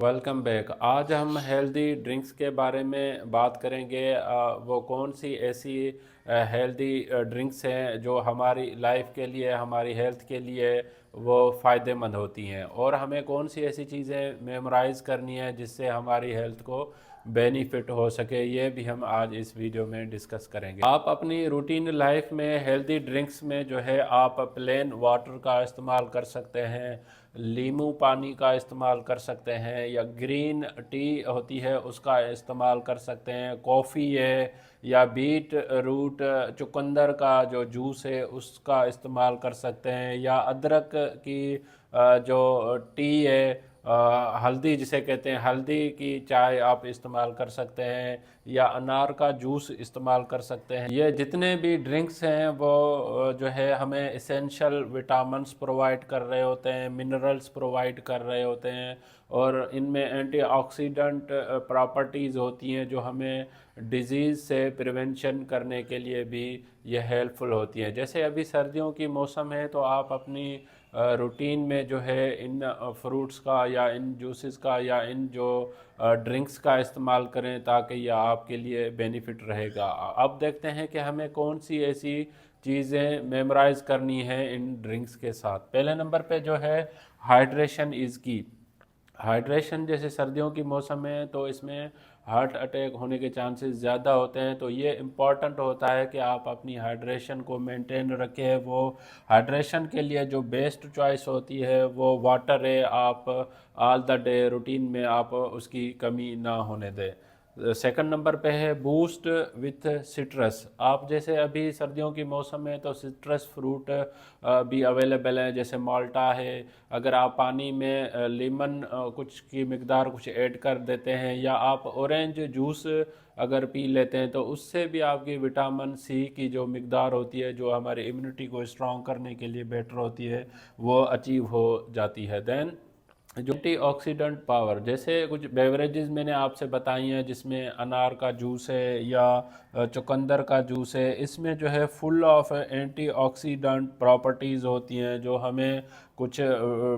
Welcome back. आज हम healthy drinks के बारे में बात करेंगे। वो कौन सी ऐसी हेल्दी ड्रिंक्स हैं जो हमारी लाइफ के लिए, हमारी हेल्थ के लिए वो फ़ायदेमंद होती हैं, और हमें कौन सी ऐसी चीज़ें मेमोराइज़ करनी है जिससे हमारी हेल्थ को बेनिफिट हो सके। ये भी हम आज इस वीडियो में डिस्कस करेंगे। आप अपनी रूटीन लाइफ में हेल्दी ड्रिंक्स में जो है आप प्लेन वाटर का इस्तेमाल कर सकते हैं, नींबू पानी का इस्तेमाल कर सकते हैं, या ग्रीन टी होती है उसका इस्तेमाल कर सकते हैं, कॉफ़ी है, या बीट रूट चुकंदर का जो जूस है उसका इस्तेमाल कर सकते हैं, या अदरक की जो टी है, हल्दी जिसे कहते हैं, हल्दी की चाय आप इस्तेमाल कर सकते हैं, या अनार का जूस इस्तेमाल कर सकते हैं। ये जितने भी ड्रिंक्स हैं वो जो है हमें इसेंशियल विटामिन्स प्रोवाइड कर रहे होते हैं, मिनरल्स प्रोवाइड कर रहे होते हैं, और इनमें एंटीऑक्सीडेंट प्रॉपर्टीज़ होती हैं जो हमें डिजीज़ से प्रिवेंशन करने के लिए भी ये हेल्पफुल होती हैं। जैसे अभी सर्दियों की मौसम है तो आप अपनी रूटीन में जो है इन फ्रूट्स का या इन जूसेस का या इन जो ड्रिंक्स का इस्तेमाल करें ताकि यह आपके लिए बेनिफिट रहेगा। अब देखते हैं कि हमें कौन सी ऐसी चीज़ें मेमोराइज़ करनी है इन ड्रिंक्स के साथ। पहले नंबर पे जो है हाइड्रेशन इज़ की। हाइड्रेशन, जैसे सर्दियों की मौसम है तो इसमें हार्ट अटैक होने के चांसेस ज़्यादा होते हैं, तो ये इम्पॉर्टेंट होता है कि आप अपनी हाइड्रेशन को मेंटेन रखें। वो हाइड्रेशन के लिए जो बेस्ट चॉइस होती है वो वाटर है। आप ऑल द डे रूटीन में आप उसकी कमी ना होने दें। सेकंड नंबर पे है बूस्ट विथ सिट्रस। आप जैसे अभी सर्दियों की मौसम में तो सिट्रस फ्रूट भी अवेलेबल है, जैसे माल्टा है। अगर आप पानी में लेमन कुछ की मिकदार कुछ ऐड कर देते हैं, या आप ऑरेंज जूस अगर पी लेते हैं तो उससे भी आपकी विटामिन सी की जो मिकदार होती है, जो हमारी इम्यूनिटी को स्ट्रॉन्ग करने के लिए बेटर होती है, वो अचीव हो जाती है। देन जो एंटीऑक्सीडेंट पावर, जैसे कुछ बेवरेजेस मैंने आपसे बताई हैं जिसमें अनार का जूस है या चुकंदर का जूस है, इसमें जो है फुल ऑफ एंटीऑक्सीडेंट प्रॉपर्टीज़ होती हैं जो हमें कुछ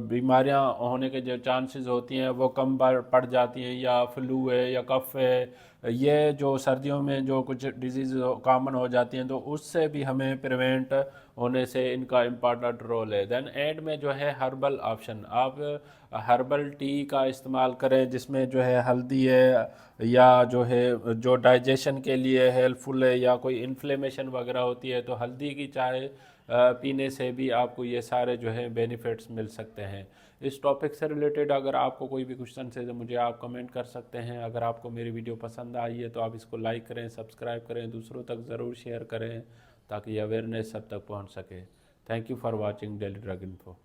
बीमारियां होने के जो चांसेस होती हैं वो कम पड़ जाती हैं, या फ्लू है या कफ है, ये जो सर्दियों में जो कुछ डिजीज़ कॉमन हो जाती हैं तो उससे भी हमें प्रिवेंट होने से इनका इम्पॉर्टेंट रोल है। देन एंड में जो है हर्बल ऑप्शन, आप हर्बल टी का इस्तेमाल करें जिसमें जो है हल्दी है, या जो है जो डाइजेशन के लिए हेल्पफुल है, या कोई इन्फ्लेमेशन वगैरह होती है तो हल्दी की चाय पीने से भी आपको ये सारे जो है बेनिफिट्स मिल सकते हैं। इस टॉपिक से रिलेटेड अगर आपको कोई भी क्वेश्चन है तो मुझे आप कमेंट कर सकते हैं। अगर आपको मेरी वीडियो पसंद आई है तो आप इसको लाइक करें, सब्सक्राइब करें, दूसरों तक ज़रूर शेयर करें ताकि अवेयरनेस सब तक पहुंच सके। Thank you for watching daily drug info.